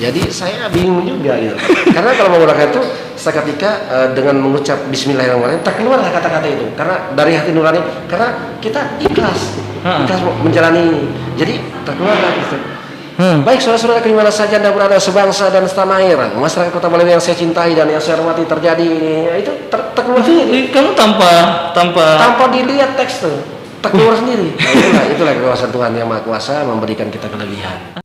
Jadi saya bingung juga gitu. Karena kalau menggunakan itu seketika dengan mengucap Bismillahirrahmanirrahim terkeluarlah kata-kata itu. Karena dari hati nurani. Karena kita ikhlas menjalani ini. Jadi terkeluarlah gitu. Baik saudara-saudara dimana saja Anda berada, sebangsa dan setanah air, masyarakat Kota Bali yang saya cintai dan yang saya hormati, terjadi ini, itu terkeluar sendiri. Kamu tanpa dilihat teks tuh terkeluar sendiri. Nah, itulah kekuasaan Tuhan yang Maha Kuasa memberikan kita kelebihan.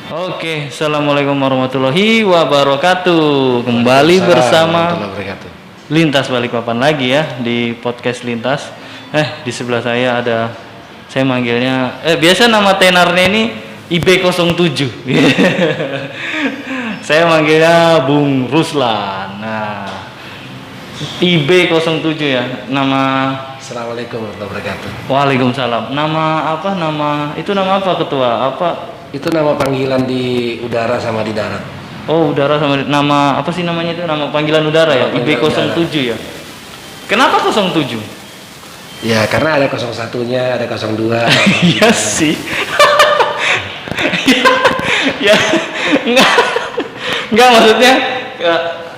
Oke, assalamualaikum warahmatullahi wabarakatuh. Kembali bersama Lintas Balikpapan lagi ya di podcast Lintas. Di sebelah saya ada, saya manggilnya, biasa nama tenarnya ini IB07. Saya manggilnya Bung Ruslan. Nah, IB07 ya, nama. Assalamualaikum warahmatullahi wabarakatuh. Waalaikumsalam. Nama apa? Nama apa ketua? Apa? Itu nama panggilan di udara sama di darat. Oh, udara sama nama apa sih namanya itu? Nama panggilan udara ya, IB07 ya. Kenapa 07? Ya, karena ada 01-nya, ada 02. Iya sih. Ya, enggak maksudnya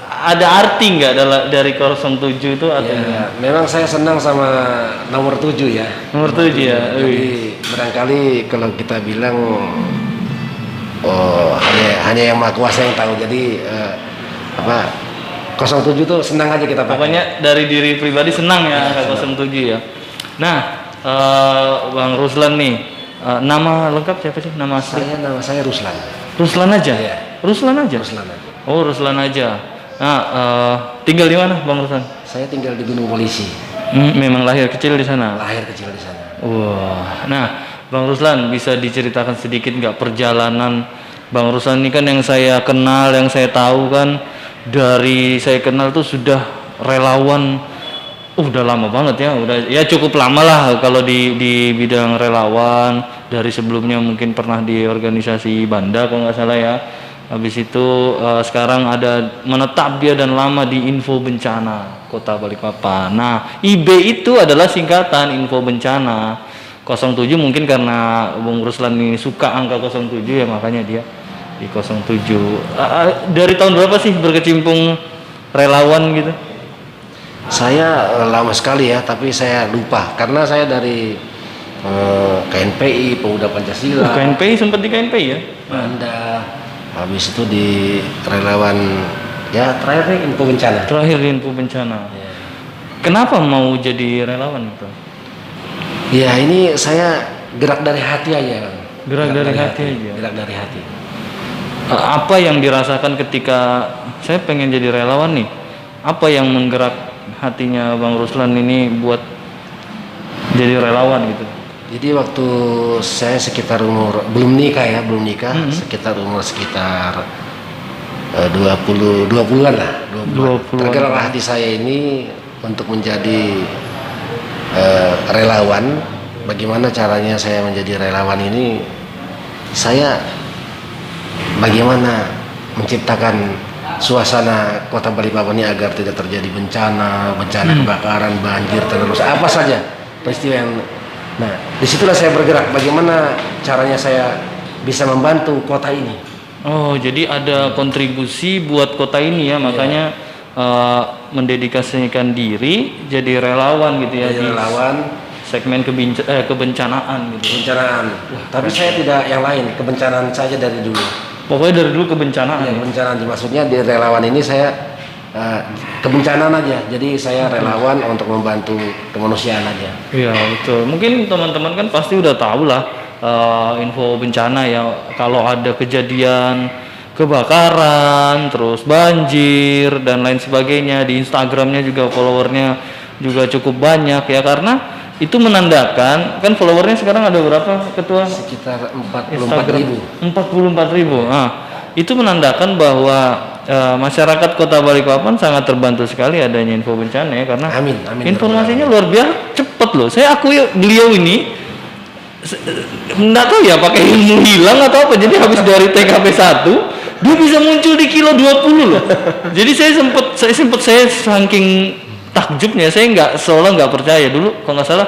ada arti enggak dari 07 itu artinya? Ya, memang saya senang sama nomor 7 ya. Nomor 7 ya. Jadi barangkali kalau kita bilang hanya yang Maha Kuasa yang tahu. Jadi 07 itu senang aja kita pakai. Pokoknya dari diri pribadi senang ya, 07 ya. Nah, Bang Ruslan nih, nama lengkap siapa sih? Nama asli? Nama saya Ruslan. Ruslan aja? Ya. Ruslan aja? Ruslan aja. Oh, Ruslan aja. Nah, tinggal di mana, Bang Ruslan? Saya tinggal di Gunung Polisi. Memang lahir kecil di sana? Lahir kecil di sana. Wah, nah, Bang Ruslan bisa diceritakan sedikit nggak perjalanan Bang Ruslan ini kan yang saya kenal, yang saya tahu kan dari saya kenal tuh sudah relawan, udah lama banget ya, udah ya cukup lama lah kalau di bidang relawan. Dari sebelumnya mungkin pernah di organisasi Banda kalau nggak salah ya. Habis itu sekarang ada menetap dia dan lama di Info Bencana Kota Balikpapan. Nah, IB itu adalah singkatan Info Bencana. 07 mungkin karena Bung Ruslan ini suka angka 07 ya, makanya dia di 07. Dari tahun berapa sih berkecimpung relawan gitu? Saya lama sekali ya, tapi saya lupa karena saya dari KNPI, Pemuda Pancasila. KNPI, sempat di KNPI ya? Banda. Habis itu di relawan ya terakhir Info Bencana. Terakhir di Info Bencana. Ya. Kenapa mau jadi relawan itu? Ya ini saya gerak dari hati aja. Gerak dari hati aja. Gerak dari hati. Apa yang dirasakan ketika saya pengen jadi relawan nih? Apa yang menggerak hatinya Bang Ruslan ini buat jadi relawan gitu? Jadi waktu saya sekitar umur belum nikah, sekitar umur 20-an lah. 20. Tergerak hati saya ini untuk menjadi relawan. Bagaimana caranya saya menjadi relawan ini? Saya bagaimana menciptakan suasana Kota Balikpapan ini agar tidak terjadi bencana kebakaran, banjir, terus apa saja peristiwa yang. Nah, disitulah saya bergerak. Bagaimana caranya saya bisa membantu kota ini? Oh, jadi ada kontribusi buat kota ini ya, makanya mendedikasikan diri jadi relawan gitu ya. Jadi relawan segmen kebencanaan gitu. Kebencanaan. Tapi saya tidak yang lain, kebencanaan saja dari dulu. Pokoknya dari dulu kebencanaan. Ya, kebencanaan. Maksudnya di relawan ini saya kebencanaan aja. Jadi saya relawan untuk membantu kemanusiaan aja. Iya, betul. Mungkin teman-teman kan pasti udah tahu lah info bencana ya, kalau ada kejadian kebakaran, terus banjir dan lain sebagainya. Di Instagramnya juga followernya juga cukup banyak ya, karena itu menandakan kan followernya sekarang ada berapa ketua? Sekitar 44.000. 44.000. Nah, itu menandakan bahwa masyarakat Kota Balikpapan sangat terbantu sekali adanya info bencana ya, karena amin, informasinya luar biasa cepat loh. Saya akui beliau ini enggak tahu ya pakai ilmu hilang atau apa, jadi habis dari TKP 1 dia bisa muncul di kilo 20 loh. Jadi saya saking takjubnya, saya nggak percaya dulu kalau nggak salah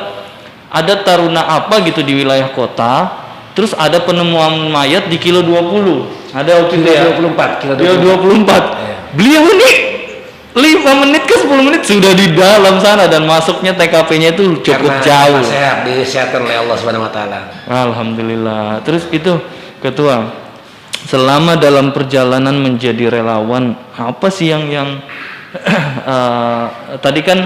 ada taruna apa gitu di wilayah kota, terus ada penemuan mayat di kilo 20. Ada waktu itu ya. 24, Kilo 24. Beliau ini 5 menit ke 10 menit sudah di dalam sana dan masuknya TKP-nya itu cukup jauh. Sehat, disehatkan oleh Allah Subhanahu wa taala. Alhamdulillah. Terus itu Ketua, selama dalam perjalanan menjadi relawan, apa sih yang tadi kan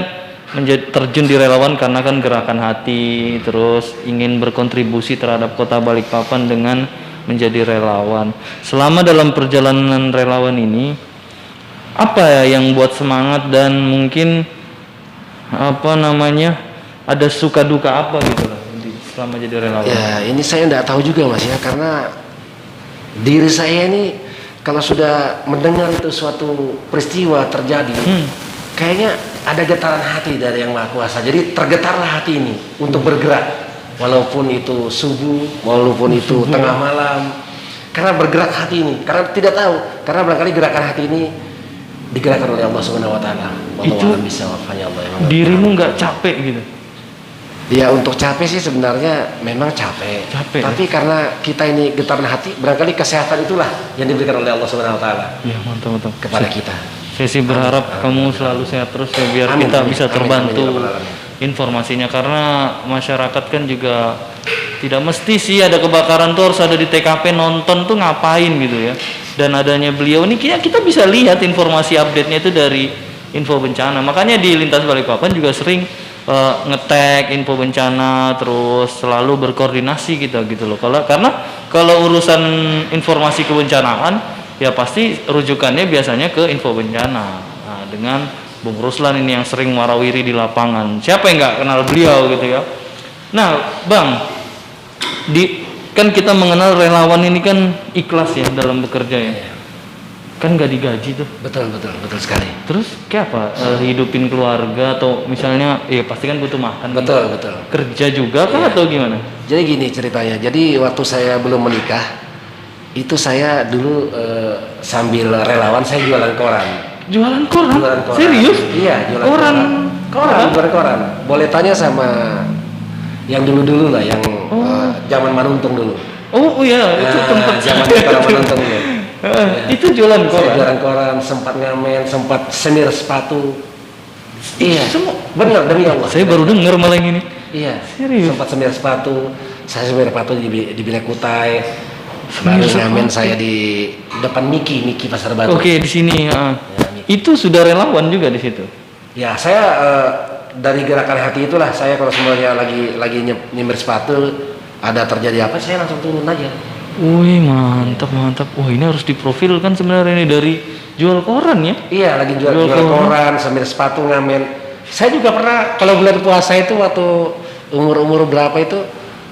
terjun di relawan karena kan gerakan hati, terus ingin berkontribusi terhadap Kota Balikpapan dengan menjadi relawan. Selama dalam perjalanan relawan ini, apa ya yang buat semangat dan mungkin ada suka duka apa gitu lah selama jadi relawan? Ya, ini saya tidak tahu juga Mas ya, karena diri saya ini kalau sudah mendengar itu suatu peristiwa terjadi, kayaknya ada getaran hati dari Yang Maha Kuasa. Jadi tergetarlah hati ini untuk bergerak, walaupun itu subuh, walaupun itu tengah malam, karena bergerak hati ini. Karena tidak tahu, karena barangkali gerakan hati ini digerakkan oleh Allah Subhanahu Wa Taala. Itu bisa wafanya Allah. Dirimu nggak capek gitu? Ya untuk capek sih sebenarnya memang capek. Tapi karena kita ini getaran hati, barangkali kesehatan itulah yang diberikan oleh Allah Subhanahu Wa Taala. Ya mantap. Kepada kita. Saya sih berharap kamu selalu sehat terus ya, biar kita bisa terbantu informasinya, karena masyarakat kan juga tidak mesti sih ada kebakaran tuh harus ada di TKP nonton tuh ngapain gitu ya. Dan adanya beliau ini kita bisa lihat informasi update-nya itu dari info bencana. Makanya di Lintas Balikpapan juga sering nge-tag info bencana, terus selalu berkoordinasi gitu loh. Karena kalau urusan informasi kebencanaan ya pasti rujukannya biasanya ke info bencana. Nah, dengan Bung Ruslan ini yang sering warawiri di lapangan. Siapa yang nggak kenal beliau gitu ya. Nah, Bang, kan kita mengenal relawan ini kan ikhlas ya dalam bekerja ya. Kan nggak digaji tuh. Betul sekali. Terus kayak apa? Hidupin keluarga atau misalnya ya pasti kan butuh makan. Betul. Kerja juga kan atau gimana? Jadi gini ceritanya. Jadi waktu saya belum menikah, itu saya dulu sambil relawan saya jualan koran. Jualan koran? Serius? Iya, jualan koran. Jualan koran. Boleh tanya sama yang dulu lah, yang zaman Manuntung dulu. Oh iya, itu tempat zaman Manuntung dulu. Itu jualan koran. Jualan koran, sempat ngamen, sempat semir sepatu. Iya. Semua benar demi Allah. Saya baru dengar malah yang ini. Iya. Serius. Sempat semir sepatu. Saya semir sepatu di Bilek Kutai. Baru ngamen saya di depan Miki Pasar Batu. Oke, di sini. Itu sudah relawan juga di situ. Ya, saya dari gerakan hati itulah saya kalau semuanya lagi nyemir sepatu, ada terjadi apa, saya langsung turun aja. Wih, mantap. Wah, ini harus diprofilkan sebenarnya ini dari jual koran ya? Iya, lagi jual koran, sambil sepatu ngamen. Saya juga pernah kalau bulan puasa itu waktu umur berapa itu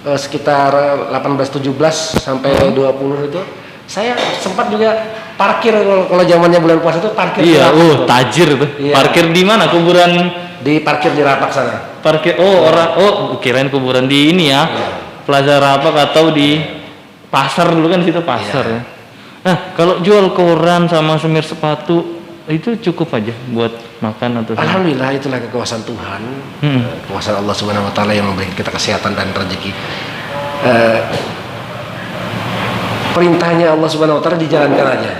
sekitar 18-17 sampai 20 itu, saya sempat juga parkir kalau zamannya bulan puasa itu parkir. Iya, tajir tuh. Iya. Parkir di mana? Kuburan? Parkir di Rapak sana. Parkir. Kirain kuburan di ini ya. Iya. Plaza Rapak atau di pasar dulu kan situ pasar ya. Nah, kalau jual koran sama semir sepatu itu cukup aja buat makan atau Alhamdulillah, itulah kekuasaan Tuhan. Kekuasaan Allah Subhanahu Wa Taala yang memberi kita kesehatan dan rezeki. Perintahnya Allah Subhanahu Wa Taala dijalankan aja.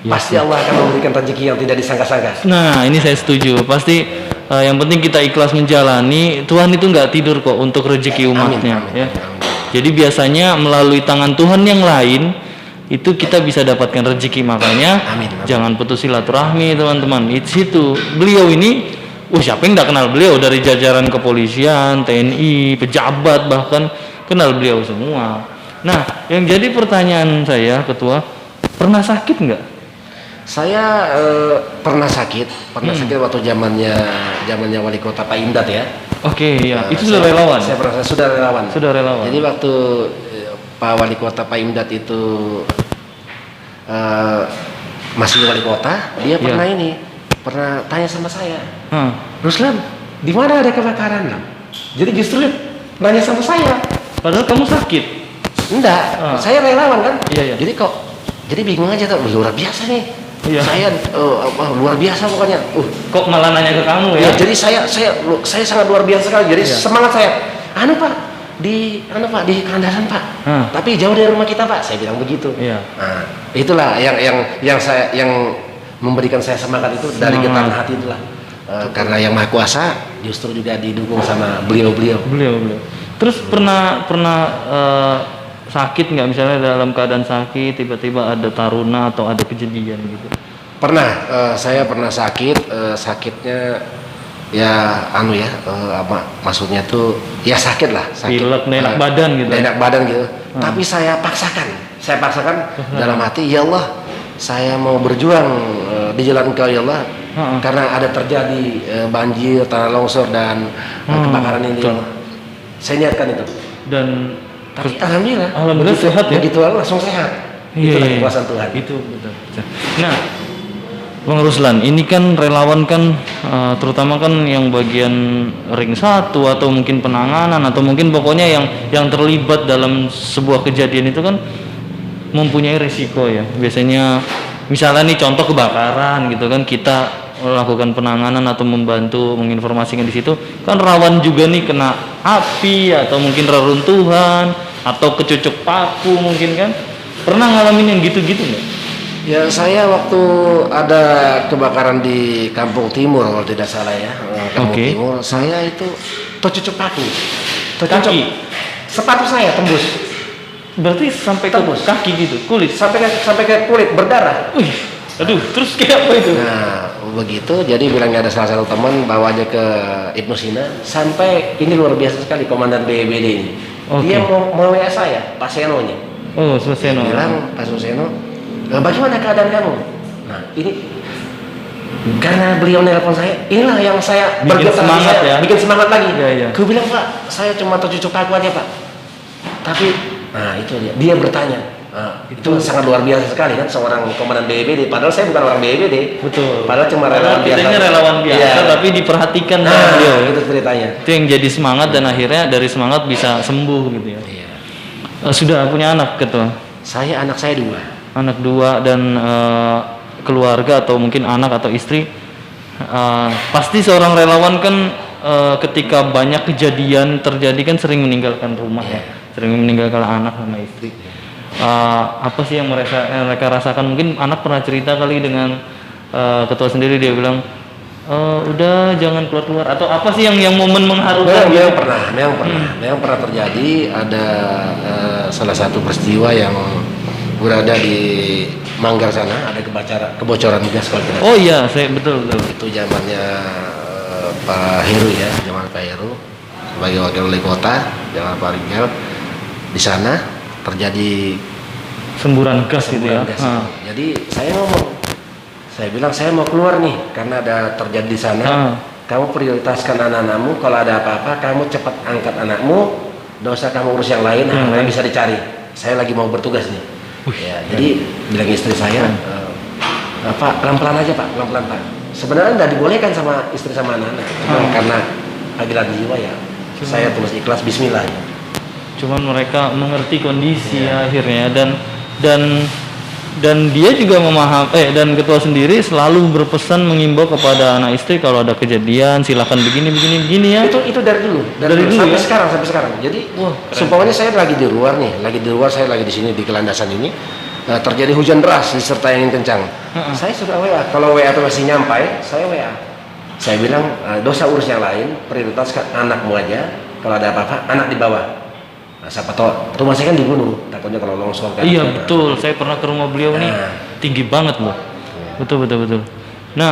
Ya, pasti Allah akan memberikan rezeki yang tidak disangka-sangka. Nah, ini saya setuju. Pasti yang penting kita ikhlas menjalani. Tuhan itu nggak tidur kok untuk rezeki umatnya. Amin. Jadi biasanya melalui tangan Tuhan yang lain itu kita bisa dapatkan rezeki. Makanya jangan putus silaturahmi teman-teman. Itu beliau ini, siapa yang nggak kenal beliau, dari jajaran kepolisian, TNI, pejabat bahkan kenal beliau semua. Nah, yang jadi pertanyaan saya, Ketua, pernah sakit nggak? Saya pernah sakit waktu zamannya Wali Kota Pak Imdat ya. Oke, ya. Itu sudah relawan. Saya sudah relawan. Sudah relawan. Jadi waktu Pak Wali Kota Pak Imdat itu masih wali kota, dia pernah tanya sama saya, Ruslan, di mana ada kebakaran? Jadi justru nanya sama saya. Padahal kamu sakit. Enggak, saya relawan kan. Iya. Jadi bingung aja tuh, luar biasa nih. Iya. Saya luar biasa pokoknya. Kok malah nanya ke kamu ya? Jadi saya sangat luar biasa sekali. Jadi semangat saya. anu Pak, di Kandasan Pak. Tapi jauh dari rumah kita Pak. Saya bilang begitu. Iya. Nah, itulah yang memberikan saya semangat itu dari getaran hati itulah. Karena yang Maha Kuasa justru juga didukung sama beliau. Terus pernah sakit nggak, misalnya dalam keadaan sakit tiba-tiba ada taruna atau ada kejadian gitu? Pernah, saya pernah sakit, sakitnya ya apa maksudnya tuh ya sakit lah, pilek, enak badan gitu. Enak badan gitu. Tapi saya paksakan dalam hati, ya Allah, saya mau berjuang di jalan Engkau ya Allah. Karena ada terjadi banjir, tanah longsor dan kebakaran ini. Saya niatkan itu. Dan tapi alhamdulillah sehat ya. Begitu langsung sehat. Itulah kekuasaan Tuhan. Itu betul. Nah, Bang Ruslan, ini kan relawan kan terutama kan yang bagian ring 1 atau mungkin penanganan atau mungkin pokoknya yang terlibat dalam sebuah kejadian itu kan mempunyai risiko ya. Biasanya misalnya nih contoh kebakaran gitu kan, kita melakukan penanganan atau membantu menginformasikan di situ kan rawan juga nih kena api atau mungkin reruntuhan atau kecucuk paku mungkin kan. Pernah ngalamin yang gitu-gitu nggak? Ya, saya waktu ada kebakaran di Kampung Timur kalau tidak salah ya, Kampung Timur, saya itu tercucuk paku, kaki, sepatu saya tembus. Berarti sampai tembus kaki gitu, kulit sampai ke kulit berdarah. Wih, aduh, terus kayak apa itu? Nah, begitu, jadi bilangnya ada salah satu teman bawa aja ke Ibnu Sina, sampai ini luar biasa sekali komandan BPBD ini. Dia mau WA saya, Pak Seno-nya. Oh, Seno. Dia bilang, Pak Seno, bagaimana keadaan kamu? Nah, ini karena beliau nelpon saya, inilah yang saya bikin semangat ya. Bikin semangat lagi. Iya. Gue bilang, Pak, saya cuma tercucuk paku aja Pak. Tapi, nah itu dia bertanya. Itu sangat luar biasa sekali kan, seorang komandan BPBD. Padahal saya bukan orang BPBD. Betul. Padahal cuma relawan biasa. Kitanya relawan biasa, ya. Tapi diperhatikan sama beliau. Itu ceritanya. Itu yang jadi semangat dan akhirnya dari semangat bisa sembuh gitu ya. Iya. Sudah punya anak ketua? Anak saya 2. Anak 2 dan keluarga atau mungkin anak atau istri. Pasti seorang relawan kan ketika banyak kejadian terjadi kan sering meninggalkan rumah ya, sering meninggalkan anak sama istri. Apa sih yang mereka rasakan? Mungkin anak pernah cerita kali dengan ketua sendiri, dia bilang udah jangan keluar atau apa sih yang momen mengharukan? Memang pernah terjadi. Ada salah satu peristiwa yang berada di Manggar sana, ada kebocoran gas kalau tidak. Oh iya, saya betul. Itu zamannya Pak Heru ya, zaman Pak Heru sebagai wakil wali kota, zaman Pak Ringel. Di sana terjadi semburan gas gitu ya. Jadi saya bilang saya mau keluar nih karena ada terjadi di sana. Kamu prioritaskan anak-anakmu, kalau ada apa-apa kamu cepat angkat anakmu, dosa kamu urus yang lain, bisa dicari. Saya lagi mau bertugas nih. Jadi bilang istri saya, Pak pelan-pelan aja Pak, pelan-pelan Pak. Sebenarnya tidak dibolehkan sama istri sama anak-anak, karena panggilan jiwa ya. Saya tulis ikhlas Bismillah. Cuman mereka mengerti kondisi akhirnya dan dia juga memahami dan ketua sendiri selalu berpesan mengimbau kepada anak istri kalau ada kejadian silakan begini ya. Itu dari dulu sampai sekarang. Jadi seumpamanya saya lagi di luar saya lagi di sini di Kelandasan ini, terjadi hujan deras disertai angin kencang. Saya sudah WA, kalau WA itu masih nyampai, saya WA. Saya bilang dosa urus yang lain, prioritaskan anakmu aja. Kalau ada apa-apa, anak di bawah. Nah, siapa tahu rumah saya kan di gunung, takutnya kalau longsor kan. Iya betul, saya pernah ke rumah beliau nih, tinggi banget loh. Betul. Nah,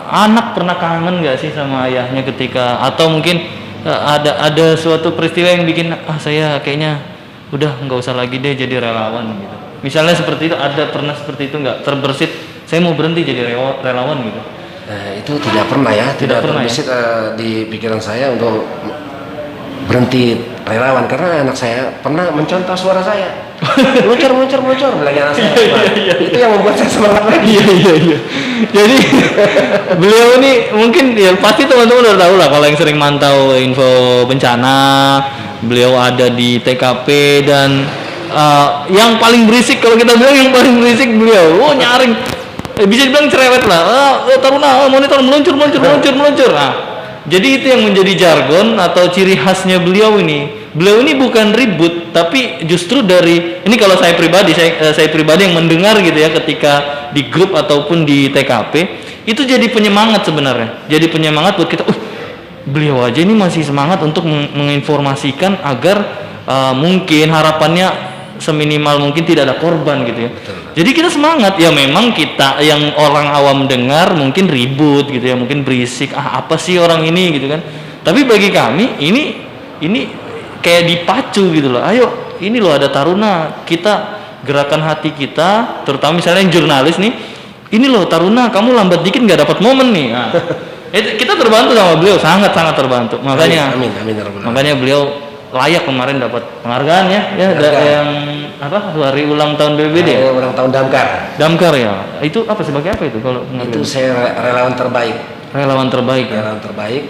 anak pernah kangen nggak sih sama ayahnya ketika atau mungkin ada suatu peristiwa yang bikin saya kayaknya udah nggak usah lagi deh jadi relawan gitu. Misalnya seperti itu, ada pernah seperti itu nggak? Terbersit, saya mau berhenti jadi relawan gitu. Itu tidak pernah ya, tidak terbersit di pikiran saya untuk berhenti relawan, karena anak saya pernah mencontoh suara saya. Muncur bilangnya anak saya. Itu yang membuat saya semangat lagi. Iya. Jadi beliau ini mungkin ya pasti teman-teman udah tahu lah kalau yang sering mantau info bencana, beliau ada di TKP dan yang paling berisik, kalau kita bilang yang paling berisik beliau. Nyaring. Bisa dibilang cerewet lah. Taruna monitor meluncur. Nah, Jadi itu yang menjadi jargon atau ciri khasnya beliau ini. Beliau ini bukan ribut, tapi justru dari ini kalau saya pribadi, saya pribadi yang mendengar gitu ya ketika di grup ataupun di TKP itu jadi penyemangat sebenarnya. Jadi penyemangat buat kita. Beliau aja ini masih semangat untuk menginformasikan agar mungkin harapannya seminimal mungkin tidak ada korban gitu ya. Betul. Jadi kita semangat ya, memang kita yang orang awam dengar mungkin ribut gitu ya, mungkin berisik, apa sih orang ini gitu kan. Tapi bagi kami ini kayak dipacu gitu loh. Ayo, ini loh ada Taruna, kita gerakan hati kita, terutama misalnya yang jurnalis nih, ini loh Taruna, kamu lambat dikit nggak dapat momen nih. Nah, kita terbantu sama beliau, sangat terbantu. Makanya amin. Makanya beliau layak kemarin dapat penghargaan ya yang hari ulang tahun BPBD ya? Ulang tahun Damkar ya. Itu apa, sebagai apa itu kalau penghargaan? Itu saya relawan terbaik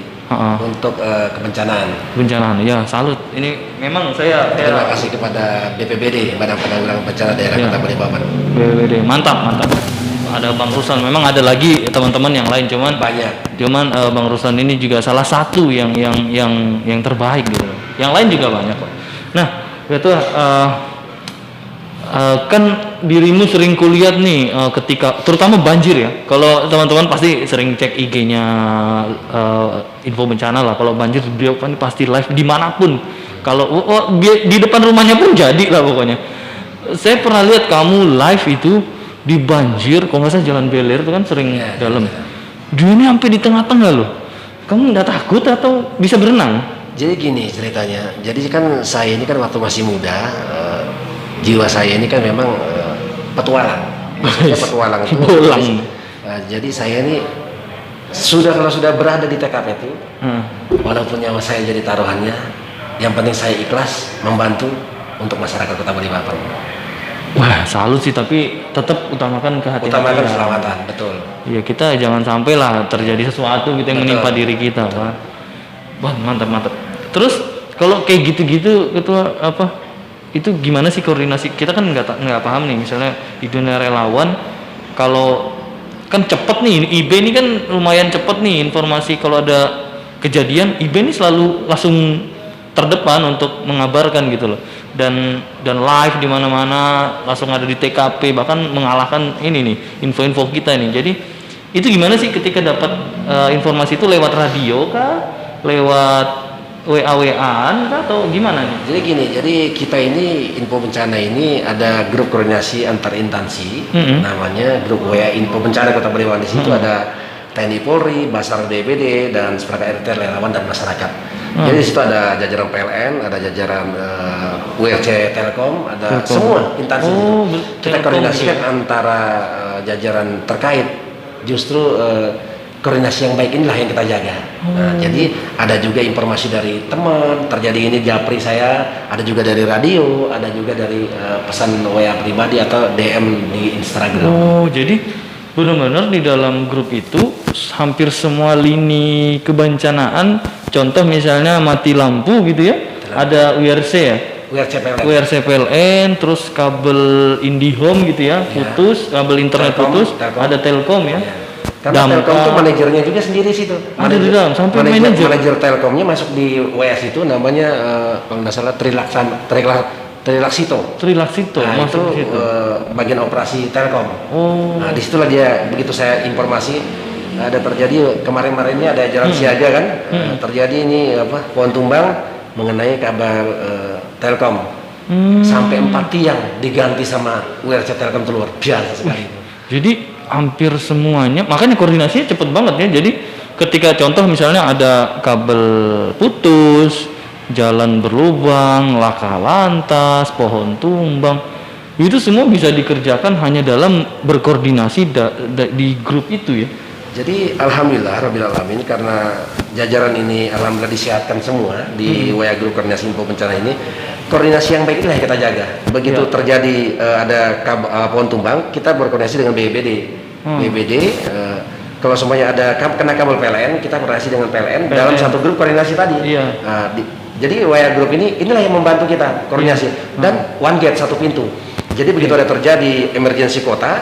untuk kebencanaan ya. Salut, ini memang saya terima kasih kepada BPBD, Badan Penanggulangan Bencana Daerah Kota Balikpapan. BPBD mantap. Ada Bang Ruslan, memang ada lagi teman-teman yang lain, cuman Bang Ruslan ini juga salah satu yang terbaik gitu. Yang lain juga banyak kok. Nah, itu kan dirimu sering kulihat nih ketika terutama banjir ya. Kalau teman-teman pasti sering cek IG-nya info bencana lah. Kalau banjir beliau kan pasti live dimanapun. Kalau di depan rumahnya pun jadi lah pokoknya. Saya pernah lihat kamu live itu di banjir, kalau nggak salah Jalan Beler itu kan sering dalam. Dia ini sampai di tengah-tengah loh. Kamu nggak takut atau bisa berenang? Jadi gini ceritanya. Jadi kan saya ini kan waktu masih muda, jiwa saya ini kan memang petualang. Maksudnya petualang itu. Jadi saya ini kalau sudah berada di TKP itu, walaupun nyawa saya jadi taruhannya, yang penting saya ikhlas membantu untuk masyarakat Kota Balikpapan. Wah, salut sih, tapi tetap utamakan kehati-hatian. Utamakan keselamatan, betul. Iya, kita jangan sampai lah terjadi sesuatu gitu yang menimpa diri kita, Pak. Wah, mantap. Terus kalau kayak gitu-gitu, ketua itu gimana sih koordinasi? Kita kan nggak paham nih, misalnya di dunia relawan, kalau kan cepet nih, IB ini kan lumayan cepet nih informasi kalau ada kejadian, IB ini selalu langsung terdepan untuk mengabarkan gitu loh, dan live di mana-mana, langsung ada di TKP, bahkan mengalahkan ini nih info-info kita nih. Jadi itu gimana sih ketika dapat informasi itu, lewat radio kah, lewat WA-WA-an kah, atau gimana nih? Jadi gini, jadi kita ini info bencana ini ada grup koordinasi antar instansi, namanya grup WA info bencana Kota Balikpapan. Di situ ada TNI Polri, Basar DBD, dan seperangkat RT, relawan dan masyarakat. Jadi di situ ada jajaran PLN, ada jajaran URC Telkom, ada semua instansi. Kita koordinasikan antara jajaran terkait. Justru koordinasi yang baik inilah yang kita jaga. Nah, jadi ada juga informasi dari teman, terjadi ini japri saya, ada juga dari radio, ada juga dari pesan WA pribadi atau DM di Instagram. Oh, jadi benar-benar di dalam grup itu hampir semua lini kebencanaan, contoh misalnya mati lampu gitu ya, ada URC ya, URC PLN, terus kabel IndiHome gitu ya, putus, kabel internet putus, ada Telkom ya. Karena Telkom itu manajernya juga sendiri situ. Ada di dalam, sampai manajer Telkomnya masuk di WS itu, namanya kalau nggak salah Trilaksito. Nah, itu bagian operasi Telkom. Nah, disitulah dia, begitu saya informasi ada terjadi kemarin ini ada jalan siaga kan, terjadi ini pohon tumbang mengenai kabel Telkom, sampai 4 tiang diganti sama URC Telkom, itu luar biasa sekali. Jadi hampir semuanya, makanya koordinasinya cepet banget ya. Jadi ketika contoh misalnya ada kabel putus, jalan berlubang, laka lantas, pohon tumbang, itu semua bisa dikerjakan hanya dalam berkoordinasi di grup itu ya. Jadi alhamdulillah rabbil alamin, karena jajaran ini alhamdulillah disiapkan semua di WA grup koordinasi info bencana ini. Koordinasi yang baik inilah yang kita jaga. Begitu terjadi ada pohon tumbang, kita berkoordinasi dengan BBD. Kalau semuanya ada kena kabel PLN, kita koordinasi dengan PLN dalam satu grup koordinasi tadi. Jadi WA grup inilah yang membantu kita koordinasi, dan one gate, satu pintu. Jadi begitu ada terjadi emergensi kota,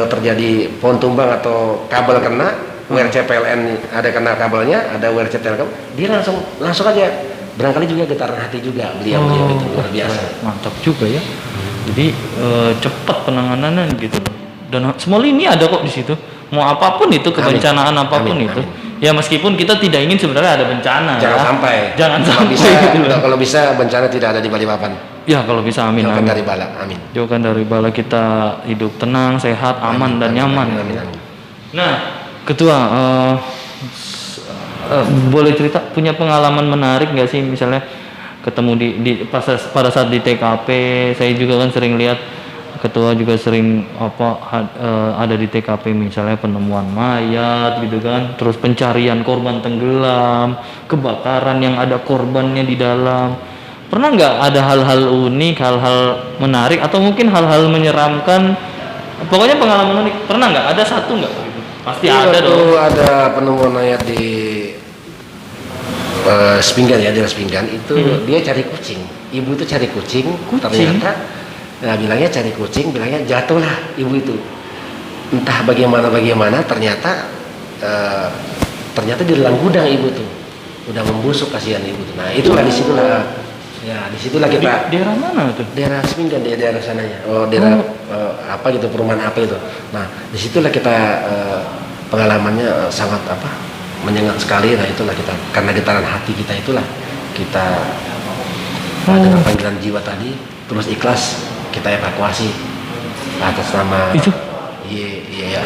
terjadi pohon tumbang atau kabel kena, WRC PLN ada kena kabelnya, ada WRC Telkom, dia langsung aja. Barangkali juga getaran hati juga beliau itu luar biasa. Mantap juga ya. Jadi cepat penanganannya gitu. Dan semua lini ada kok di situ. Mau apapun itu kebencanaan apapun itu. Ya meskipun kita tidak ingin sebenarnya ada bencana. Jangan sampai gitu. Kalau bisa bencana tidak ada di Balikpapan. Ya kalau bisa amin. Jauhkan dari bala, amin. Jauhkan dari bala, kita hidup tenang, sehat, aman dan nyaman. Amin. Nah, Ketua, boleh cerita punya pengalaman menarik nggak sih, misalnya ketemu pada saat di TKP? Saya juga kan sering lihat Ketua juga sering ada di TKP, misalnya penemuan mayat gitu kan, terus pencarian korban tenggelam, kebakaran yang ada korbannya di dalam. Pernah nggak ada hal-hal unik, hal-hal menarik, atau mungkin hal-hal menyeramkan? Pokoknya pengalaman unik. Pernah nggak? Ada satu nggak? Pasti ada dong. Ada penemuan mayat di Sepinggan ya, di Sepinggan itu dia cari kucing. Ibu itu cari kucing. Ternyata bilangnya cari kucing, bilangnya jatuhlah ibu itu. Entah bagaimana ternyata di dalam gudang ibu tuh udah membusuk, kasihan ibu tuh. Nah itulah disitulah kita. Daerah mana tuh? Daerah Sepinggan, daerah sananya. Daerah apa gitu, perumahan apa itu. Nah disitulah kita pengalamannya sangat menyengat sekali. Nah itulah kita, karena getaran hati kita itulah kita dengan panggilan jiwa tadi, terus ikhlas kita evakuasi atas nama itu. Iya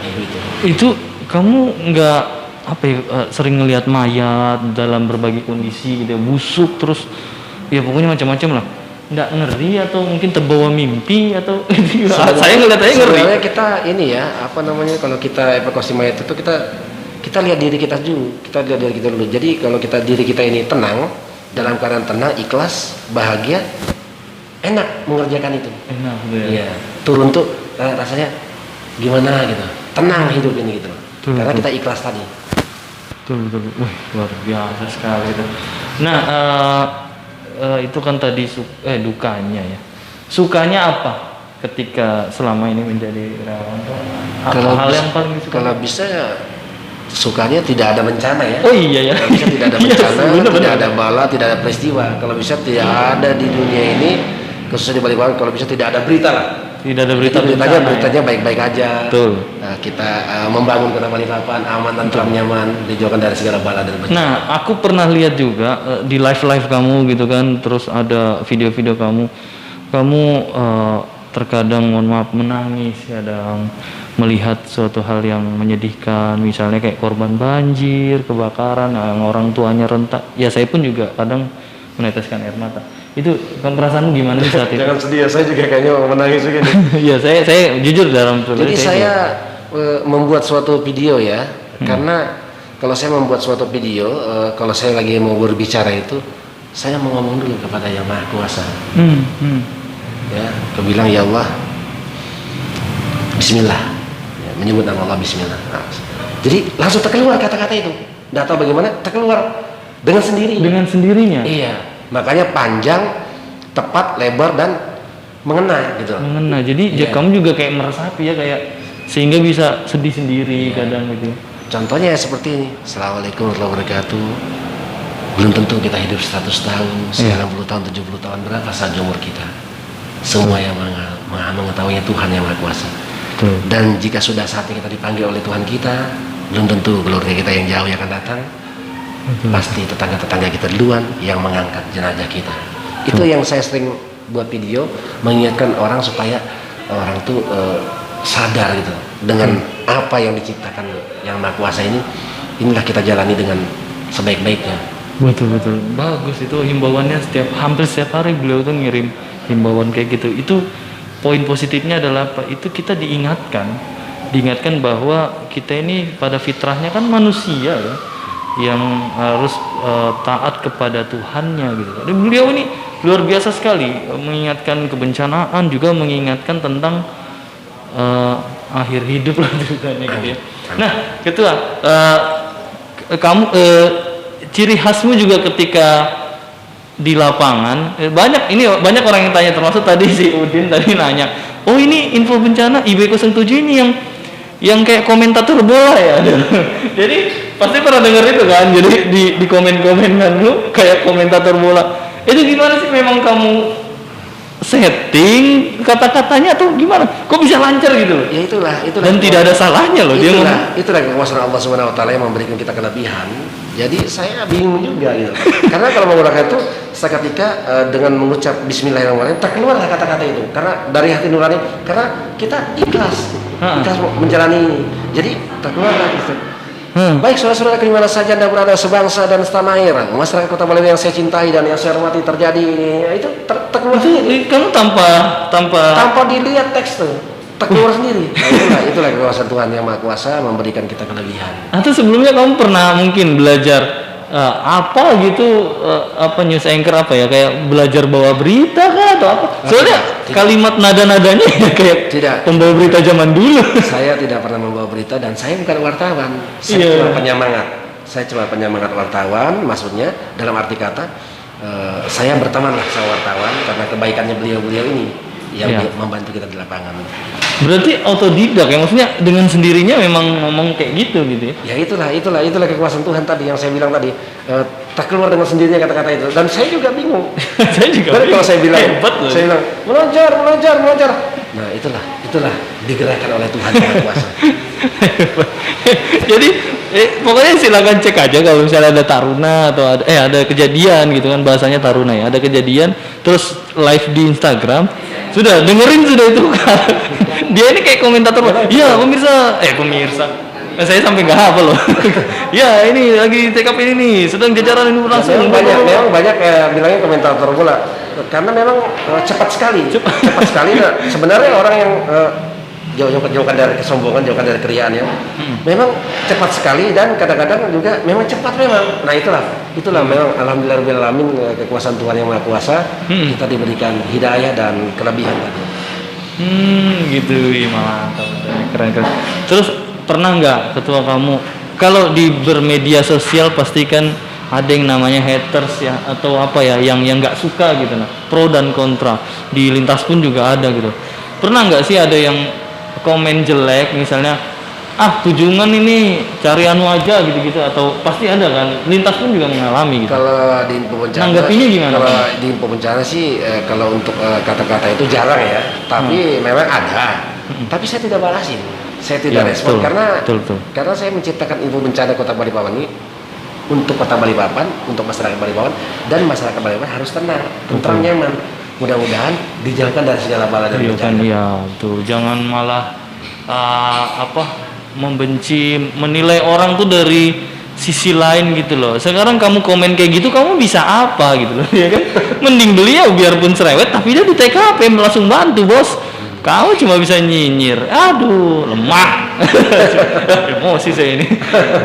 ibu itu. Itu kamu nggak sering ngelihat mayat dalam berbagai kondisi gitu, busuk terus ya pokoknya macam-macam lah. Nggak ngeri atau mungkin terbawa mimpi atau saya ngeliat aja ngeri. Sebenarnya kita ini ya kalau kita evakuasi mayat itu kita lihat diri kita dulu, Jadi kalau diri kita ini tenang, dalam keadaan tenang, ikhlas, bahagia, enak mengerjakan itu. Enak ya. Iya. Turun tuh rasanya gimana gitu, tenang hidup ini gitu. Karena kita ikhlas tadi. Betul. Wih, luar biasa sekali itu. Nah, itu kan tadi dukanya ya. Sukanya apa ketika selama ini menjadi relawan? Hal yang paling disukai? Kalau bisa sukanya tidak ada bencana ya. Oh iya ya. Kalau bisa tidak ada bencana, tidak ada bala, tidak ada peristiwa. Kalau bisa tidak ada di dunia ini, khususnya di Balikpapan, kalau bisa tidak ada berita lah. Tidak ada beritanya baik-baik aja. Betul. Nah, kita membangun kota Balikpapan aman, tentram, nyaman, dijauhkan dari segala bala dan bencana. Nah, aku pernah lihat juga di live kamu gitu kan, terus ada video-video kamu terkadang mohon maaf menangis, kadang melihat suatu hal yang menyedihkan, misalnya kayak korban banjir, kebakaran, yang orang tuanya rentak. Ya saya pun juga kadang meneteskan air mata. Itu kan perasaanmu gimana di saat itu? Jangan sedih, saya juga kayaknya mau menangis juga nih. Iya, saya jujur dalam tulis. Jadi saya membuat suatu video ya, karena kalau saya membuat suatu video, kalau saya lagi mau berbicara itu, saya mau ngomong dulu kepada Yang Maha Kuasa. Ya, aku bilang ya Allah, Bismillah, ya, menyebut nama Allah Bismillah. Nah, jadi langsung terkeluar kata-kata itu. Nggak tahu bagaimana terkeluar dengan sendiri. Dengan sendirinya. Iya. Makanya panjang, tepat, lebar dan mengena gitu. Mengena. Jadi kamu juga kayak meresapi ya, kayak sehingga bisa sedih sendiri kadang gitu. Contohnya seperti ini. Assalamualaikum warahmatullahi wabarakatuh. Belum tentu kita hidup 100 tahun, 90 tahun, 70 tahun, berapa saja umur kita. Semua yang maha mengetahuinya Tuhan Yang Maha Kuasa. Dan jika sudah saatnya kita dipanggil oleh Tuhan kita, belum tentu keluarga kita yang jauh yang akan datang. Pasti tetangga-tetangga kita duluan yang mengangkat jenazah kita. Itu yang saya sering buat video, mengingatkan orang supaya orang tuh sadar gitu dengan apa yang diciptakan Yang Maha Kuasa ini. Inilah kita jalani dengan sebaik-baiknya. Betul bagus itu himbauannya. Hampir setiap hari beliau tuh ngirim himbauan kayak gitu. Itu poin positifnya adalah apa? Itu kita diingatkan bahwa kita ini pada fitrahnya kan manusia ya, yang harus taat kepada Tuhannya gitu. Dan beliau ini luar biasa sekali mengingatkan kebencanaan, juga mengingatkan tentang akhir hidup lah ceritanya gitu ya. Nah, Ketua, kamu ciri khasmu juga ketika di lapangan, banyak orang yang tanya, termasuk tadi si Udin tadi nanya, oh ini info bencana IB07 ini yang kayak komentator bola ya. Jadi pasti pernah dengar itu kan. Jadi di komen-komen kan lu kayak komentator bola. Itu gimana sih, memang kamu setting kata-katanya atau gimana? Kok bisa lancar gitu loh? Ya itulah. Dan tidak ada salahnya loh dia ngomong. Itulah kekuasaan Allah Subhanahu wa taala yang memberikan kita kelebihan. Jadi saya bingung juga gitu. Karena kalau menggunakan itu seketika dengan mengucap bismillahirrahmanirrahim terkeluarlah kata-kata itu. Karena dari hati nurani, karena kita ikhlas menjalani ini. Jadi terkeluarlah gitu. Baik saudara-saudara di mana saja Anda berada, sebangsa dan setanah air, masyarakat Kota Baливia yang saya cintai dan yang saya hormati, terjadi ini, itu terkeluar sendiri. Kamu tanpa dilihat teks tuh terkeluar sendiri. Nah, itulah kekuasaan Tuhan yang Maha Kuasa memberikan kita kelebihan. Atau sebelumnya kamu pernah mungkin belajar apa gitu, apa news anchor apa ya, kayak belajar bawa berita kah atau apa? Soalnya kalimat nada-nadanya ya kayak tidak pembawa berita zaman dulu. Saya tidak pernah membawa berita dan saya bukan wartawan. Saya cuma penyemangat. Saya cuma penyemangat wartawan, maksudnya dalam arti kata saya bertemanlah sama wartawan karena kebaikannya beliau-beliau ini yang membantu kita di lapangan. Berarti otodidak ya, maksudnya dengan sendirinya memang ngomong kayak gitu ya? Ya itulah kekuasaan Tuhan tadi yang saya bilang tadi, terkeluar dengan sendirinya kata-kata itu. Dan saya juga bingung. Saya juga bingung. Kalau saya bilang, belajar. Nah itulah digerakkan oleh Tuhan yang Maha Kuasa. Jadi pokoknya silakan cek aja kalau misalnya ada taruna atau ada kejadian gitu kan, bahasanya taruna ya, ada kejadian terus live di Instagram, sudah dengerin sudah itu kan. Dia ini kayak komentator. Iya pemirsa. Saya sampai nggak hafal loh. Ya ini lagi TKP ini nih, sedang jajaran ini berlangsung. Memang banyak bilangnya komentator bola karena memang cepat sekali. Nah, sebenarnya orang yang jauhkan dari kesombongan, jauhkan dari keriaan ya. Memang cepat sekali dan kadang-kadang juga memang cepat memang. Nah itulah memang alhamdulillahirabbil alamin, kekuasaan Tuhan yang Maha Kuasa, kita diberikan hidayah dan kelebihan tadi. Gitu, mantap, keren. Terus pernah nggak ketua kamu kalau di bermedia sosial pastikan ada yang namanya haters ya atau apa ya yang nggak suka gitu, nah pro dan kontra di lintas pun juga ada gitu. Pernah nggak sih ada yang komen jelek misalnya, Tunjungan ini cari anu aja gitu-gitu, atau pasti ada kan, lintas pun juga mengalami gitu. Kalau di info bencana, nanggapinya gimana? Kalau di info bencana sih kalau untuk kata-kata itu jarang ya, tapi memang ada. Tapi saya tidak balasin, saya tidak respon karena saya menciptakan info bencana Kota Balikpapan ini untuk Kota Balikpapan, untuk masyarakat Balikpapan, dan masyarakat Balikpapan harus tenang, tentram, nyaman. Mudah-mudahan dijauhkan dari segala bala dan bencana. Iya, tuh jangan malah membenci, menilai orang tuh dari sisi lain gitu loh. Sekarang kamu komen kayak gitu, kamu bisa apa gitu loh, ya kan? Mending beliau biarpun cerewet, tapi dia di TKP langsung bantu bos. Kamu cuma bisa nyinyir, aduh lemah. Emosi saya ini.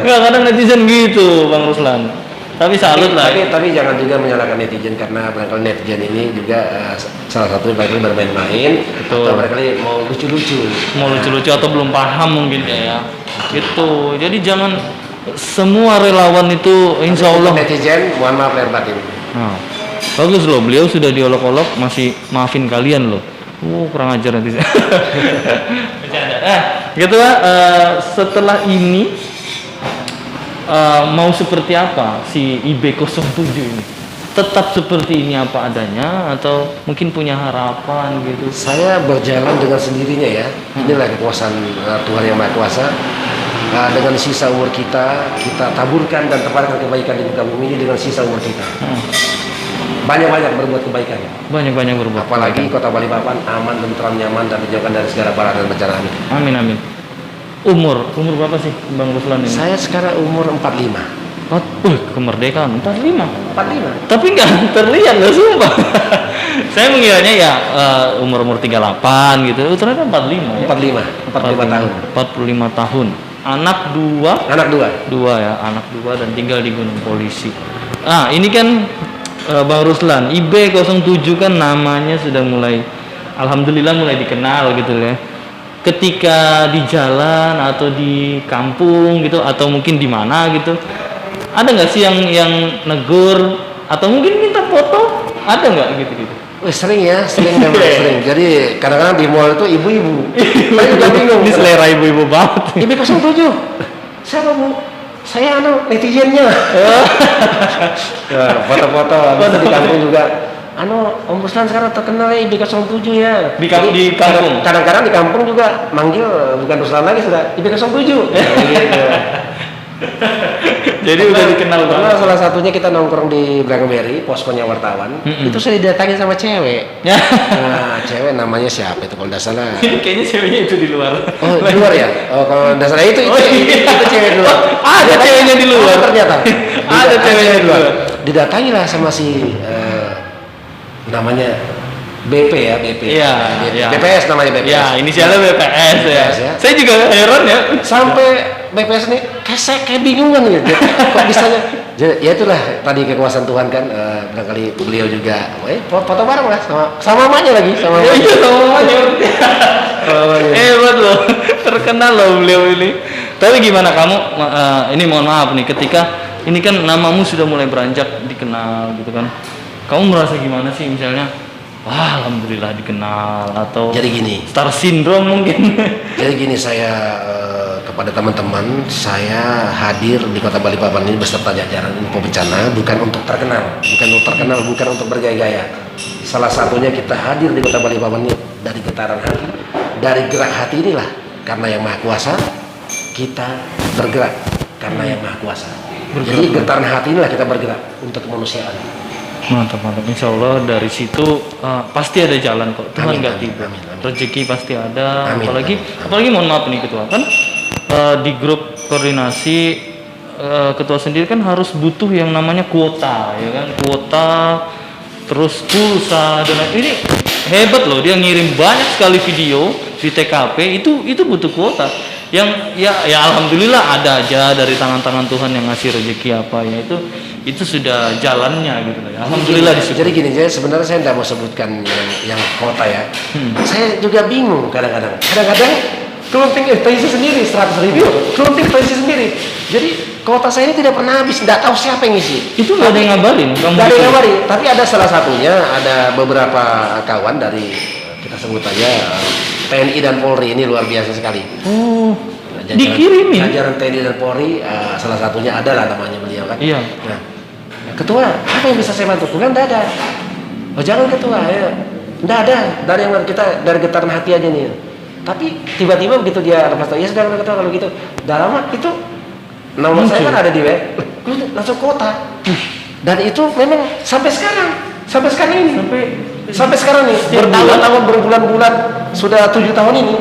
Nggak, kadang netizen gitu Bang Ruslan. Tapi salut lah. Tapi jangan juga menyalahkan netizen, karena barangkali netizen ini juga salah satu barangkali bermain-main, atau barangkali mau lucu-lucu atau belum paham mungkin ya. Gitu. Jadi jangan semua relawan itu insya Allah. Netizen, mohon maaf lahir batin. Nah, bagus loh, beliau sudah diolok-olok masih maafin kalian loh. Kurang ajar netizen. Bercanda. Gitu lah. Setelah ini mau seperti apa si IB07 ini? Tetap seperti ini apa adanya atau mungkin punya harapan gitu? Saya berjalan dengan sendirinya ya. Inilah kekuasaan Tuhan yang Maha Kuasa. Dengan sisa umur kita taburkan dan tebarkan kebaikan di muka bumi ini dengan sisa umur kita. Banyak-banyak berbuat kebaikan. Banyak-banyak berbuat. Apalagi Kota Balikpapan aman, tentram, nyaman, dan dijauhkan dari segala bala dan bencana. Amin. Umur berapa sih Bang Ruslan ini? Saya sekarang umur 45. Kemerdekaan 45. Tapi nggak terlihat loh, sumpah. Saya mengiranya ya umur 38 gitu. Ternyata 45 ya. 45 tahun. 45 tahun. Anak dua ya, anak dua dan tinggal di Gunung Polisi. Ini kan Bang Ruslan, IB07 kan namanya sudah mulai, alhamdulillah mulai dikenal gitu ya. Ketika di jalan atau di kampung gitu, atau mungkin di mana gitu, ada nggak sih yang negur atau mungkin minta foto? Ada nggak gitu? Sering ya, sering memang sering. Jadi kadang-kadang di mall itu ibu-ibu. Saya juga bingung. Ini selera ibu-ibu banget. IB07. Siapa Bu? Saya netizennya. Ya, foto-foto habis itu di kampung juga. Om Ruslan sekarang terkenal ya IB07 ya. Di kampung. Kadang-kadang di kampung juga manggil bukan Ruslan lagi sudah IB07. Gitu. Jadi udah dikenal karena banget. salah satunya kita nongkrong di Blackberry, poskonya wartawan. Itu saya didatangi sama cewek. Nah, cewek namanya siapa itu kalau tidak salah? Kayaknya ceweknya itu di luar. Oh, di luar ya? Oh, kalau tidak salah itu cewek di luar. Ada ceweknya di luar. Ternyata. Ada ceweknya di luar. Didatangi lah sama si namanya BP ya, BP. Iya, iya. BPS namanya BPS. Ya, inisialnya BPS ya. BPS ya. Saya juga heran ya. Sampai BPS ini kayak bingungan gitu. Kok bisanya? Ya itulah tadi kekuasaan Tuhan kan. Barangkali beliau juga. Foto bareng lah sama mamanya lagi, sama mamanya. Iya, sama mamanya. Hebat loh. Terkenal loh beliau ini. Tapi gimana kamu? Ini mohon maaf nih, ketika ini kan namamu sudah mulai beranjak dikenal gitu kan. Kamu merasa gimana sih misalnya? Wah, alhamdulillah dikenal atau jadi gini. Star syndrome mungkin. Jadi gini, saya kepada teman-teman, saya hadir di Kota Balikpapan ini beserta jajaran info bencana bukan untuk terkenal, bukan untuk bergaya-gaya. Salah satunya kita hadir di Kota Balikpapan ini dari getaran hati, dari gerak hati inilah karena Yang Maha Kuasa kita bergerak karena Yang Maha Kuasa. Jadi getaran hati inilah kita bergerak untuk kemanusiaan. Mantap. Insya Allah dari situ pasti ada jalan kok. Tuhan nggak tiba. Rezeki pasti ada. Amin, apalagi mohon maaf nih ketua kan di grup koordinasi ketua sendiri kan harus butuh yang namanya kuota ya kan, kuota terus pulsa dan ini hebat loh, dia ngirim banyak sekali video di TKP itu butuh kuota yang ya alhamdulillah ada aja dari tangan-tangan Tuhan yang ngasih rezeki apa ya itu sudah jalannya gitu ya. Alhamdulillah disyukur. Jadi gini, sebenarnya saya tidak mau sebutkan yang kota ya. Saya juga bingung kadang-kadang. Kelunting terisi sendiri 100.000, kelunting terisi sendiri. Jadi kota saya ini tidak pernah habis, tidak tahu siapa yang ngisi. Itu nggak ada yang ngabarin. Nggak ada yang ngabarin. Tapi ada salah satunya, ada beberapa kawan dari kita sebut aja TNI dan Polri, ini luar biasa sekali. Oh. Dikirimin. Jajaran TNI dan Polri, salah satunya adalah namanya beliau kan. Iya. Nah, ketua, apa yang bisa saya bantu? Bukan tidak ada. Oh jangan ketua, ya. Tidak ada. Dari yang kita dari getaran hati aja nih. Tapi tiba-tiba begitu dia lepas ya sudah ketua kalau gitu. Dalam itu nomor saya kan ada di web. Langsung kota. Dan itu memang sampai sekarang ini. Sampai sekarang nih. Bertahun-tahun, berbulan-bulan, sudah 7 tahun ini.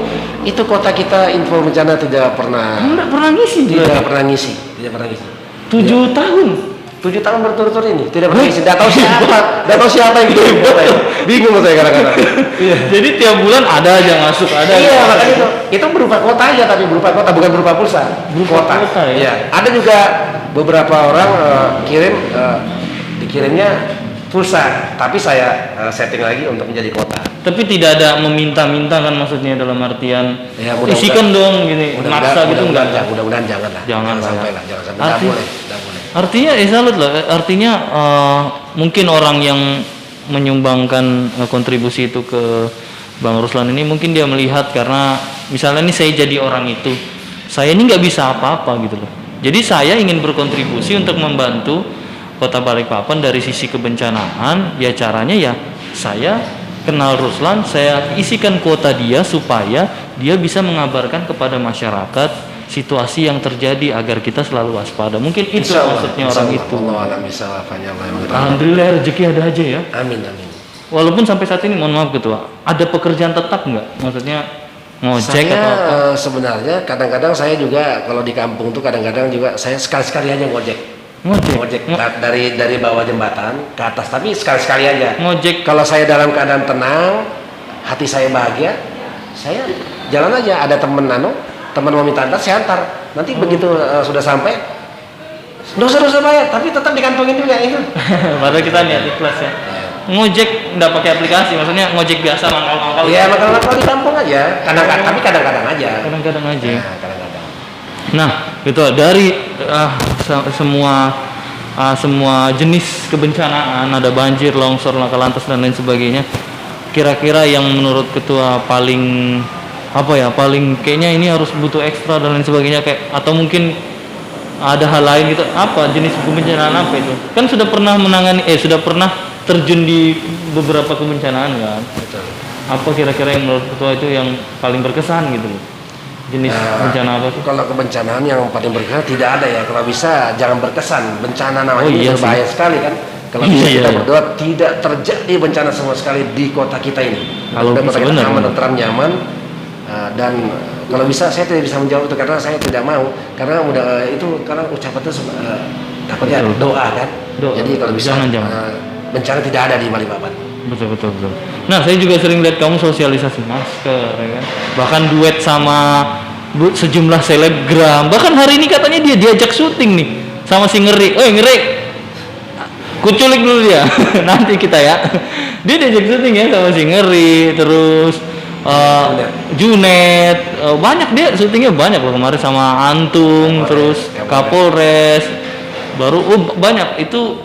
Itu kota kita info bencana tidak pernah ngisi. Tidak pernah ngisi. 7 tahun. 7 tahun berturut-turut ini tidak pernah ngisi. Tidak tahu siapa yang kirim kota ini. Bingung saya kadang-kadang. Iya. Jadi tiap bulan ada aja masuk, ada. Iya, makanya itu berupa kota aja, tapi berupa kota bukan berupa pulsa. Berupa kota ya. Iya. Ada juga beberapa orang dikirimnya pulsa, tapi saya setting lagi untuk menjadi kota. Tapi tidak ada meminta-minta kan, maksudnya dalam artian ya, isikan dong gini, maksa gitu enggak? Mudah-mudahan jangan sampai. Jangan boleh. Artinya salut loh. Artinya mungkin orang yang menyumbangkan kontribusi itu ke Bang Ruslan ini mungkin dia melihat karena misalnya ini saya jadi orang itu, saya ini nggak bisa apa-apa gitu loh. Jadi saya ingin berkontribusi untuk membantu Kota Balikpapan dari sisi kebencanaan. Ya caranya ya saya kenal Ruslan, saya isikan kuota dia supaya dia bisa mengabarkan kepada masyarakat situasi yang terjadi agar kita selalu waspada. Mungkin itu maksudnya orang itu. Alhamdulillah rezeki ada aja ya. Amin. Walaupun sampai saat ini mohon maaf ketua, ada pekerjaan tetap nggak? Maksudnya ngojek atau apa? Sebenarnya kadang-kadang saya juga kalau di kampung tuh kadang-kadang juga saya sekali-sekali aja ngojek dari bawah jembatan ke atas, tapi sekali-sekali aja ngojek. Kalau saya dalam keadaan tenang, hati saya bahagia, saya jalan aja. Ada teman mau minta antar, saya antar. Nanti begitu sudah sampai, dosa-dosa bayar, tapi tetap dikantongin juga itu. Padahal kita niat ikhlas ya. Ngojek nggak pakai aplikasi, maksudnya ngojek biasa mangkal-mangkal. Iya, mangkal-mangkal di kampung aja. Tapi kadang-kadang aja. Kadang-kadang aja. Kadang-kadang. Nah, gitu dari semua semua jenis kebencanaan, ada banjir, longsor, laka lantas dan lain sebagainya. Kira-kira yang menurut ketua paling paling kayaknya ini harus butuh ekstra dan lain sebagainya, kayak atau mungkin ada hal lain gitu, apa jenis kebencanaan apa itu? Kan sudah pernah sudah pernah terjun di beberapa kebencanaan kan? Betul. Apa kira-kira yang menurut ketua itu yang paling berkesan gitu loh? Jenis bencana apa sih? Kalau kebencanaan yang paling berkesan tidak ada ya. Kalau bisa jangan berkesan. Bencana namanya iya berbahaya sekali kan. Kalau bisa kita berdoa tidak terjadi bencana sama sekali di kota kita ini. Kalau kota kita benar, aman, tentram, nyaman. Dan kalau bisa saya tidak bisa menjawab itu karena saya tidak mau. Karena karena ucapan itu takutnya doa kan. Jadi kalau bisa jangan. bencana tidak ada di Balikpapan. Betul. Nah, saya juga sering lihat kamu sosialisasi masker, ya kan? Bahkan duet sama sejumlah selebgram. Bahkan hari ini katanya dia diajak syuting nih sama si Ngeri. Ngeri, kuculik dulu dia. Nanti kita ya. Dia diajak syuting ya sama si Ngeri, terus Junet, banyak dia syutingnya banyak loh kemarin sama Antung, terus Kapolres. Baru banyak itu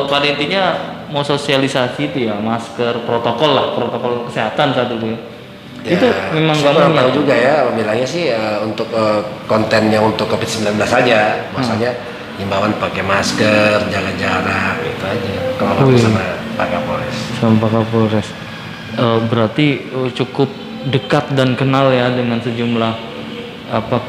pada intinya mau sosialisasi itu ya, masker, protokol kesehatan saat itu. Ya, itu memang kurang tahu juga ya, bilangnya sih untuk kontennya untuk COVID-19 saja, maksudnya himbauan pakai masker, jaga jarak, itu aja. Kalau sama Pak Kapolres. Sama Pak Kapolres. Berarti cukup dekat dan kenal ya dengan sejumlah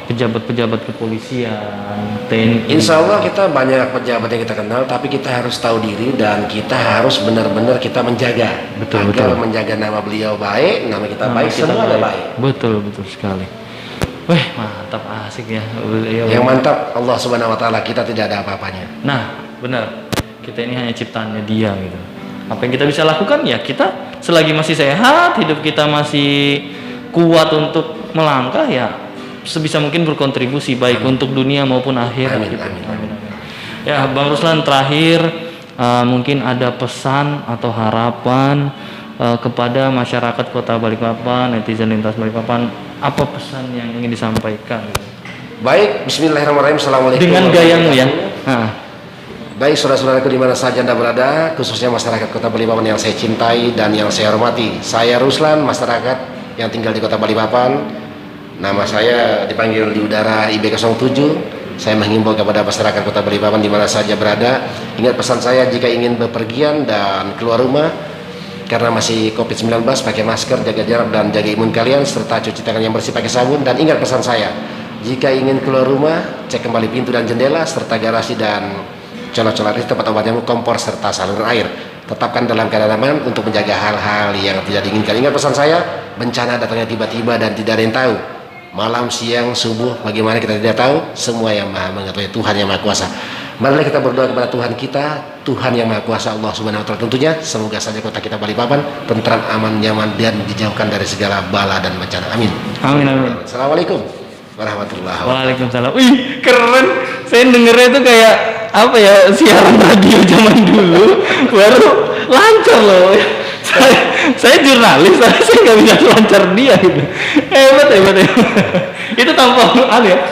pejabat-pejabat kepolisian, TNI. Insya Allah kita banyak pejabat yang kita kenal, tapi kita harus tahu diri dan kita harus benar-benar kita menjaga. Betul. Menjaga nama beliau baik, nama kita baik, semua ada baik. Betul sekali. Wah, mantap, asik ya. Yang mantap Allah Subhanahu Wa Taala, kita tidak ada apa-apanya. Nah, benar. Kita ini hanya ciptaannya Dia gitu. Apa yang kita bisa lakukan ya kita selagi masih sehat, hidup kita masih kuat untuk melangkah ya sebisa mungkin berkontribusi baik untuk dunia maupun akhirat gitu. Amin. Ya, Bang Ruslan, terakhir mungkin ada pesan atau harapan kepada masyarakat Kota Balikpapan, netizen lintas Balikpapan, apa pesan yang ingin disampaikan? Baik, bismillahirrahmanirrahim. Assalamualaikum. Dengan gayamu ya. Baik, saudara-saudaraku di mana saja Anda berada, khususnya masyarakat Kota Balikpapan yang saya cintai dan yang saya hormati. Saya Ruslan, masyarakat yang tinggal di Kota Balikpapan. Nama saya dipanggil di udara IB07. Saya menghimbau kepada masyarakat Kota Balikpapan di mana saja berada. Ingat pesan saya, jika ingin bepergian dan keluar rumah karena masih COVID-19, pakai masker, jaga jarak dan jaga imun kalian, serta cuci tangan yang bersih pakai sabun. Dan ingat pesan saya, jika ingin keluar rumah, cek kembali pintu dan jendela serta garasi dan colok-colok tempat obat nyamuk, kompor serta saluran air. Tetapkan dalam keadaan aman untuk menjaga hal-hal yang tidak diinginkan. Ingat pesan saya, bencana datangnya tiba-tiba dan tidak ada yang tahu. Malam, siang, subuh, bagaimana kita tidak tahu. Semua yang maha mengetahui, Tuhan yang maha kuasa. Marilah kita berdoa kepada Tuhan kita, Tuhan yang maha kuasa, Allah Subhanahu Wa Taala tentunya. Semoga saja kota kita Balikpapan tentram, aman, nyaman dan dijauhkan dari segala bala dan bencana. Amin. Assalamualaikum warahmatullahi wabarakatuh. Waalaikumsalam. Wih, keren. Saya dengernya itu kayak apa ya, siaran radio zaman dulu baru lancar loh. Saya jurnalis, saya nggak bisa lancar dia gitu. Hebat. Itu tanpa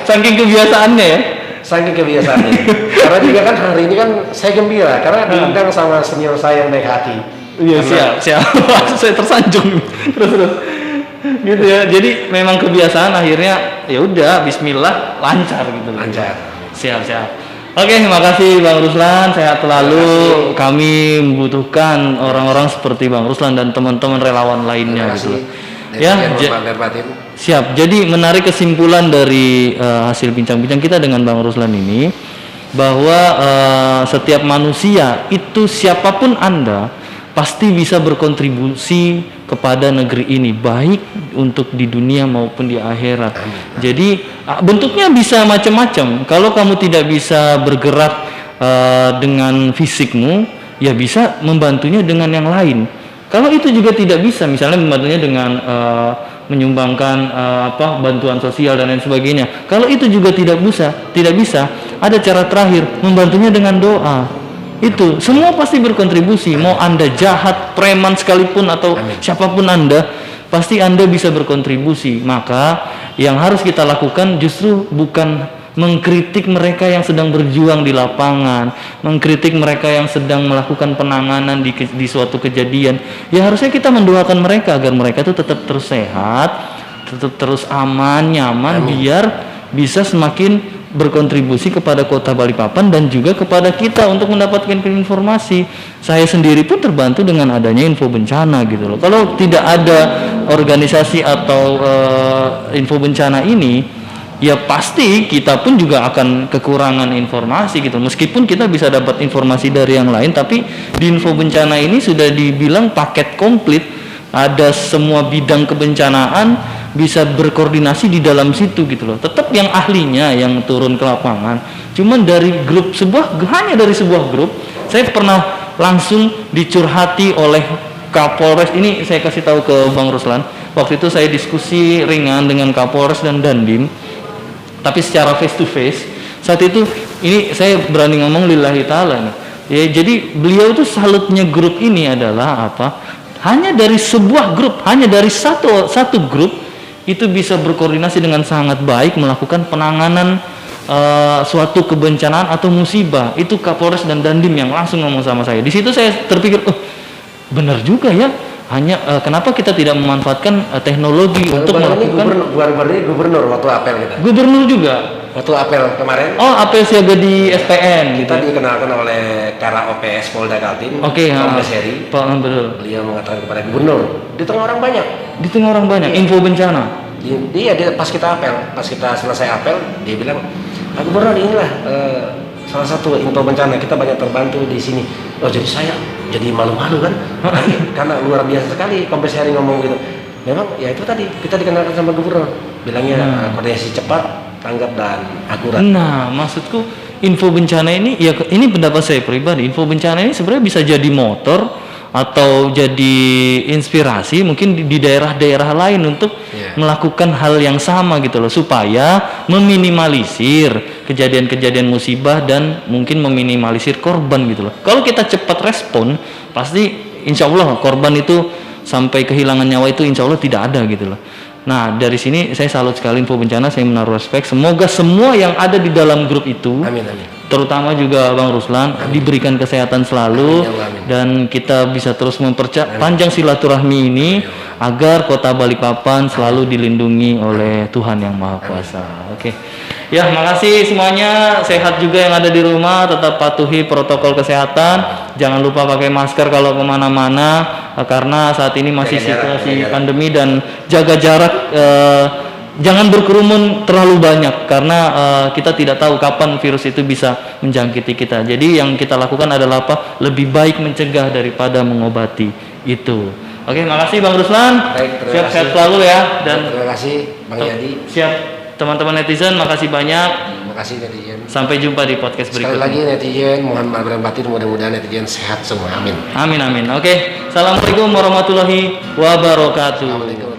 saking kebiasaannya ya. Saking kebiasaannya. Karena juga kan hari ini kan saya gembira karena diundang sama senior saya yang baik hati. Iya, siap. Saya tersanjung. Terus. Gitu ya. Jadi memang kebiasaan akhirnya ya udah bismillah lancar gitu. Lancar. Siap. Oke, terima kasih Bang Ruslan, sehat selalu. Kami membutuhkan orang-orang seperti Bang Ruslan dan teman-teman relawan lainnya gitu. Ya, siap. Jadi menarik kesimpulan dari hasil bincang-bincang kita dengan Bang Ruslan ini bahwa setiap manusia itu siapapun Anda pasti bisa berkontribusi kepada negeri ini, baik untuk di dunia maupun di akhirat. Jadi bentuknya bisa macam-macam. Kalau kamu tidak bisa bergerak dengan fisikmu, ya bisa membantunya dengan yang lain. Kalau itu juga tidak bisa, misalnya membantunya dengan menyumbangkan bantuan sosial dan lain sebagainya. Kalau itu juga tidak bisa, ada cara terakhir, membantunya dengan doa. Itu semua pasti berkontribusi. Mau Anda jahat, preman sekalipun atau siapapun Anda, pasti Anda bisa berkontribusi. Maka yang harus kita lakukan justru bukan mengkritik mereka yang sedang berjuang di lapangan, mengkritik mereka yang sedang melakukan penanganan di suatu kejadian. Ya harusnya kita mendoakan mereka agar mereka itu tetap terus sehat, tetap terus aman, nyaman, biar bisa semakin berkontribusi kepada Kota Balikpapan dan juga kepada kita untuk mendapatkan informasi. Saya sendiri pun terbantu dengan adanya info bencana gitu loh. Kalau tidak ada organisasi atau info bencana ini, ya pasti kita pun juga akan kekurangan informasi gitu. Meskipun kita bisa dapat informasi dari yang lain, tapi di info bencana ini sudah dibilang paket komplit, ada semua bidang kebencanaan bisa berkoordinasi di dalam situ gitu loh. Tetap yang ahlinya yang turun ke lapangan. Cuman dari grup hanya dari sebuah grup, saya pernah langsung dicurhati oleh Kapolres. Ini saya kasih tahu ke Bang Ruslan. Waktu itu saya diskusi ringan dengan Kapolres dan Dandim, tapi secara face to face. Saat itu ini saya berani ngomong lillahi ta'ala nih. Ya, jadi beliau itu salutnya grup ini adalah apa? Hanya dari sebuah grup, hanya dari satu grup itu bisa berkoordinasi dengan sangat baik melakukan penanganan suatu kebencanaan atau musibah. Itu Kapolres dan Dandim yang langsung ngomong sama saya. Di situ saya terpikir, benar juga ya. Hanya kenapa kita tidak memanfaatkan teknologi untuk melakukan gubernur waktu apel kita. Gubernur juga. Waktu apel kemarin. Oh, apel siaga di SPN. Kita dikenalkan oleh Kara OPS Polda Kaltim. Oke, Kombes Heri. Betul. Beliau mengatakan kepada gubernur, di tengah orang banyak. Di tengah orang banyak, info bencana. Dia pas kita apel, pas kita selesai apel, dia bilang, gubernur inilah salah satu info bencana, kita banyak terbantu di sini. Oh, jadi saya jadi malu-malu kan, karena luar biasa sekali Kombes Heri ngomong gitu. Memang ya itu tadi kita dikenalkan sama gubernur, bilangnya koordinasi cepat, tanggap dan akurat. Nah, maksudku info bencana ini, ya ini pendapat saya pribadi, info bencana ini sebenarnya bisa jadi motor atau jadi inspirasi mungkin di daerah-daerah lain untuk melakukan hal yang sama gitu loh, supaya meminimalisir kejadian-kejadian musibah dan mungkin meminimalisir korban gitu loh. Kalau kita cepat respon, pasti insya Allah korban itu sampai kehilangan nyawa itu insya Allah tidak ada gitu loh. Nah, dari sini saya salut sekali info bencana, saya menaruh respek. Semoga semua yang ada di dalam grup itu, amin. Terutama juga Bang Ruslan, diberikan kesehatan selalu, dan kita bisa terus memperpanjang silaturahmi ini agar Kota Balikpapan selalu dilindungi oleh Tuhan Yang Maha Kuasa. Oke. Ya, makasih semuanya. Sehat juga yang ada di rumah, tetap patuhi protokol kesehatan. Jangan lupa pakai masker kalau kemana-mana, karena saat ini masih situasi pandemi, dan jaga jarak. Jangan berkerumun terlalu banyak, karena kita tidak tahu kapan virus itu bisa menjangkiti kita. Jadi yang kita lakukan adalah apa? Lebih baik mencegah daripada mengobati itu. Oke, makasih Bang Ruslan. Siap-siap selalu ya. Dan terima kasih Bang Yadi. Siap. Teman-teman netizen, makasih banyak. Makasih netizen. Sampai jumpa di podcast berikutnya. Sekali lagi netizen, mohon maaf dan batin, mudah-mudahan netizen sehat semua. Amin. Amin. Oke. Assalamualaikum warahmatullahi wabarakatuh. Assalamualaikum.